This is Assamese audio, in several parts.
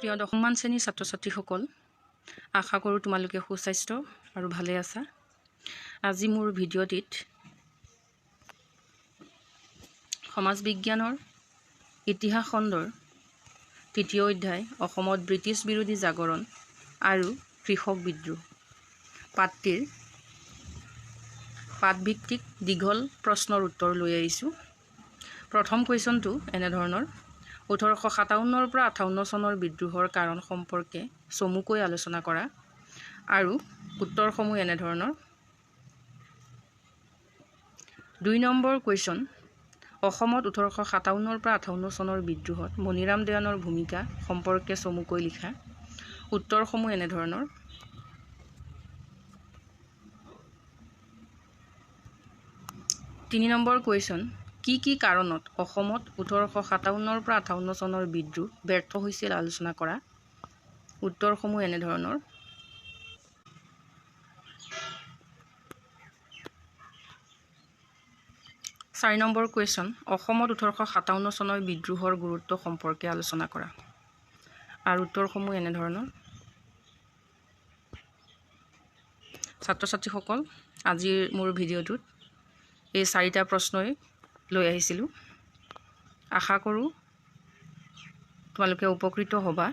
প্ৰিয় দশমমান শ্ৰেণীৰ ছাত্ৰ ছাত্ৰীসকল, আশা কৰোঁ তোমালোকে সুস্বাস্থ্য আৰু ভালে আছা। আজি মোৰ ভিডিঅ'টিত সমাজ বিজ্ঞানৰ ইতিহাস খণ্ডৰ ৩য় অধ্যায় অসমত ব্ৰিটিছ বিৰোধী জাগৰণ আৰু কৃষক বিদ্ৰোহ পাঠটিৰ পাঠভিত্তিক দীঘল প্ৰশ্নৰ উত্তৰ লৈ আহিছোঁ। প্ৰথম কুৱেশ্যনটো এনেধৰণৰ: 1857 পৰা 58 চনৰ বিদ্ৰোহৰ কাৰণ সম্পৰ্কে চমুকৈ আলোচনা কৰা। আৰু উত্তৰসমূহ এনেধৰণৰ। 2 নম্বৰ কুৱেশ্যন: অসমত 1857 পৰা 58 চনৰ বিদ্ৰোহত মণিৰাম দেৱানৰ ভূমিকা সম্পৰ্কে চমুকৈ লিখা। উত্তৰসমূহ এনেধৰণৰ। 3 নম্বৰ কুৱেশ্যন: কি কাৰণত অসমত 1857 পৰা 58 চনৰ বিদ্ৰোহ ব্যৰ্থ হৈছিল আলোচনা কৰা। উত্তৰসমূহ এনেধৰণৰ। 4 নম্বৰ কুৱেশ্যন: অসমত 1857 চনৰ বিদ্ৰোহৰ গুৰুত্ব সম্পৰ্কে আলোচনা কৰা। আৰু উত্তৰসমূহ এনেধৰণৰ। ছাত্ৰ ছাত্ৰীসকল, আজিৰ মোৰ ভিডিঅ'টোত এই 4টা প্ৰশ্নই লৈ আহিছিলোঁ। আশা কৰোঁ তোমালোকে উপকৃত হ'বা।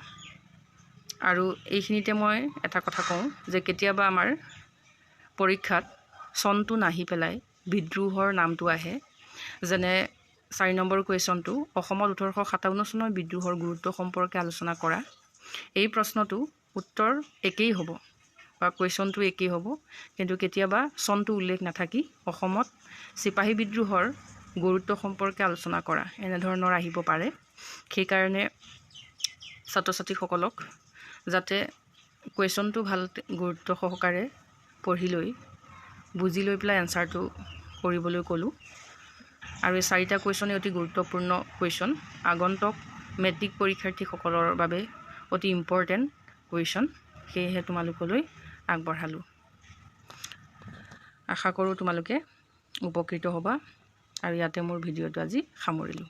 আৰু এইখিনিতে মই এটা কথা কওঁ যে কেতিয়াবা আমাৰ পৰীক্ষাত চনটো নাহি পেলাই বিদ্ৰোহৰ নামটো আহে। যেনে 4 নম্বৰ কুৱেশ্যনটো অসমত 1857 চনৰ বিদ্ৰোহৰ গুৰুত্ব সম্পৰ্কে আলোচনা কৰা। এই প্ৰশ্নটো উত্তৰ একেই হ'ব বা কুৱেশ্যনটো একেই হ'ব, কিন্তু কেতিয়াবা চনটো উল্লেখ নাথাকি অসমত চিপাহী বিদ্ৰোহৰ গুৰুত্ব সম্পৰ্কে আলোচনা কৰা এনেধৰণৰ আহিব পাৰে। সেইকাৰণে ছাত্ৰ ছাত্ৰীসকলক যাতে কুৱেশ্যনটো ভাল গুৰুত্ব সহকাৰে পঢ়ি লৈ বুজি লৈ পেলাই এনচাৰটো কৰিবলৈ ক'লোঁ। আৰু এই 4টা কুৱেশ্যনেই অতি গুৰুত্বপূৰ্ণ কুৱেশ্যন, আগন্তুক মেট্ৰিক পৰীক্ষাৰ্থীসকলৰ বাবে অতি ইম্পৰ্টেণ্ট কুৱেশ্যন। সেয়েহে তোমালোকলৈ আগবঢ়ালোঁ। আশা কৰোঁ তোমালোকে উপকৃত হ'বা। আৰু ইয়াতে মোৰ ভিডিঅ'টো আজি সামৰিলোঁ।